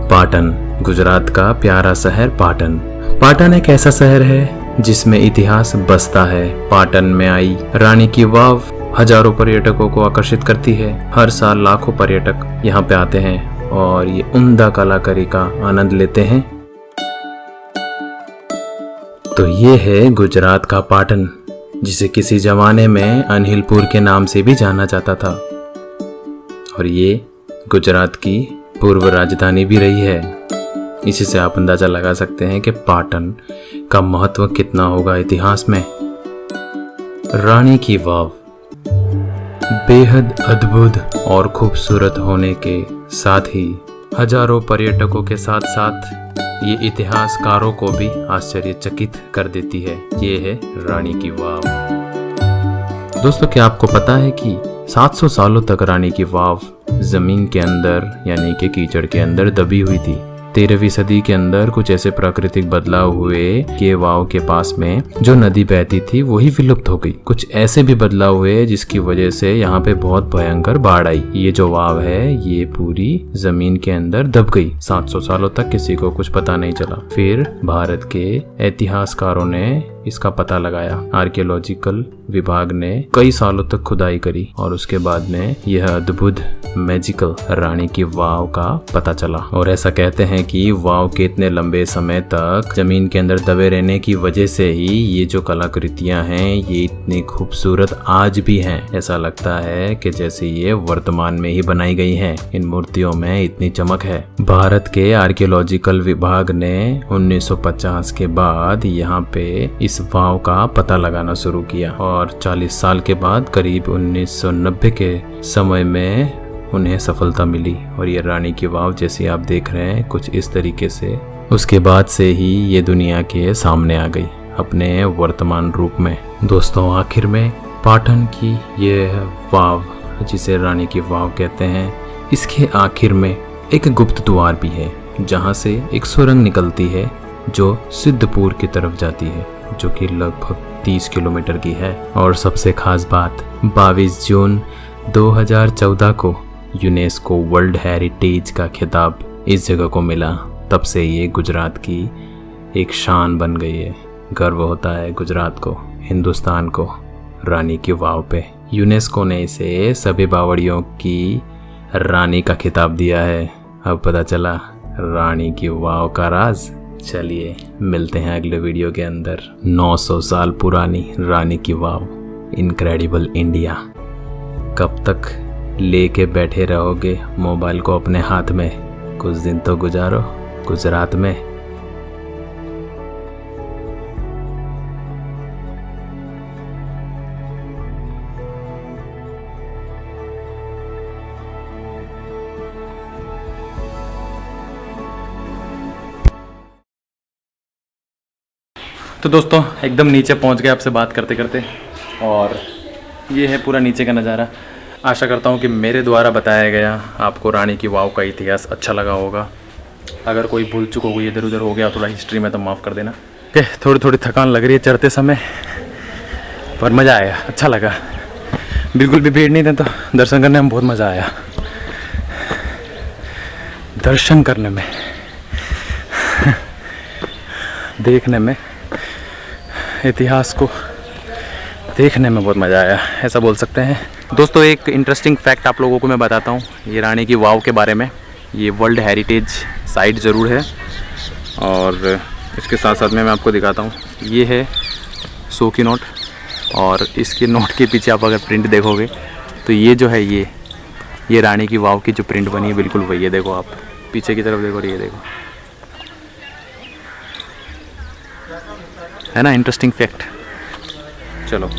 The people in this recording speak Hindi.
पाटन, गुजरात का प्यारा शहर पाटन। पाटन एक ऐसा शहर है जिसमें इतिहास बसता है। पाटन में आई रानी की वाव हजारों पर्यटकों को आकर्षित करती है। हर साल लाखों पर्यटक यहाँ पे आते हैं और ये उम्दा कलाकारी का आनंद लेते हैं। तो ये है गुजरात का पाटन, जिसे किसी जमाने में अनिलपुर के नाम से भी जाना जाता था और ये गुजरात की पूर्व राजधानी भी रही है। इसी से आप अंदाजा लगा सकते हैं कि पाटन का महत्व कितना होगा इतिहास में। रानी की वाव बेहद अद्भुत और खूबसूरत होने के साथ ही हजारों पर्यटकों के साथ साथ ये इतिहासकारों को भी आश्चर्यचकित कर देती है। ये है रानी की वाव। दोस्तों, क्या आपको पता है कि 700 सालों तक रानी की वाव जमीन के अंदर यानी कि कीचड़ के अंदर दबी हुई थी। 13वीं सदी के अंदर कुछ ऐसे प्राकृतिक बदलाव हुए कि वाव के पास में जो नदी बहती थी वही विलुप्त हो गई। कुछ ऐसे भी बदलाव हुए जिसकी वजह से यहाँ पे बहुत भयंकर बाढ़ आई। ये जो वाव है ये पूरी जमीन के अंदर दब गई। 700 सालों तक किसी को कुछ पता नहीं चला। फिर भारत के इतिहासकारों ने इसका पता लगाया। आर्कियोलॉजिकल विभाग ने कई सालों तक खुदाई करी और उसके बाद में यह अद्भुत मैजिकल रानी की वाव का पता चला। और ऐसा कहते हैं कि वाव के इतने लंबे समय तक जमीन के अंदर दबे रहने की वजह से ही ये जो कलाकृतियां हैं ये इतनी खूबसूरत आज भी हैं। ऐसा लगता है कि जैसे ये वर्तमान में ही बनाई गई हैं। इन मूर्तियों में इतनी चमक है। भारत के आर्कियोलॉजिकल विभाग ने 1950 के बाद यहाँ पे इस वाव का पता लगाना शुरू किया और 40 साल के बाद करीब 1990 के समय में उन्हें सफलता मिली और ये रानी की वाव जैसी आप देख रहे हैं कुछ इस तरीके से उसके बाद से ही ये दुनिया के सामने आ गई अपने वर्तमान रूप में। दोस्तों, आखिर में पाटन की ये वाव जिसे रानी की वाव कहते हैं, इसके आखिर में एक गुप्त द्वार भी है जहाँ से एक सुरंग निकलती है जो सिद्धपुर की तरफ जाती है, जो कि लगभग 30 किलोमीटर की है। और सबसे खास बात 22 जून 2014 को यूनेस्को वर्ल्ड हेरिटेज का खिताब इस जगह को मिला। तब से ये गुजरात की एक शान बन गई है। गर्व होता है गुजरात को, हिंदुस्तान को रानी की वाव पे। यूनेस्को ने इसे सभी बावड़ियों की रानी का खिताब दिया है। अब पता चला रानी की वाव का राज। चलिए मिलते हैं अगले वीडियो के अंदर। 900 साल पुरानी रानी की वाव, इनक्रेडिबल इंडिया। कब तक लेके बैठे रहोगे मोबाइल को अपने हाथ में? कुछ दिन तो गुजारो गुजरात में। तो दोस्तों, एकदम नीचे पहुंच गए आपसे बात करते करते और ये है पूरा नीचे का नज़ारा। आशा करता हूँ कि मेरे द्वारा बताया गया आपको रानी की वाव का इतिहास अच्छा लगा होगा। अगर कोई भूल चुक हो गई, इधर उधर हो गया थोड़ा हिस्ट्री में, तो माफ़ कर देना। थोड़ी थोड़ी थकान लग रही है चढ़ते समय, पर मज़ा आया, अच्छा लगा। बिल्कुल भी भीड़ नहीं था तो दर्शन करने में बहुत मज़ा आया। दर्शन करने में देखने में, इतिहास को देखने में बहुत मज़ा आया, ऐसा बोल सकते हैं। दोस्तों, एक इंटरेस्टिंग फैक्ट आप लोगों को मैं बताता हूँ ये रानी की वाव के बारे में। ये वर्ल्ड हेरिटेज साइट ज़रूर है और इसके साथ साथ में मैं आपको दिखाता हूँ। ये है 100 की नोट और इसके नोट के पीछे आप अगर प्रिंट देखोगे तो ये जो है ये रानी की वाव की जो प्रिंट बनी है बिल्कुल वही है। देखो आप पीछे की तरफ देखो, ये देखो, है ना इंटरेस्टिंग फैक्ट। चलो।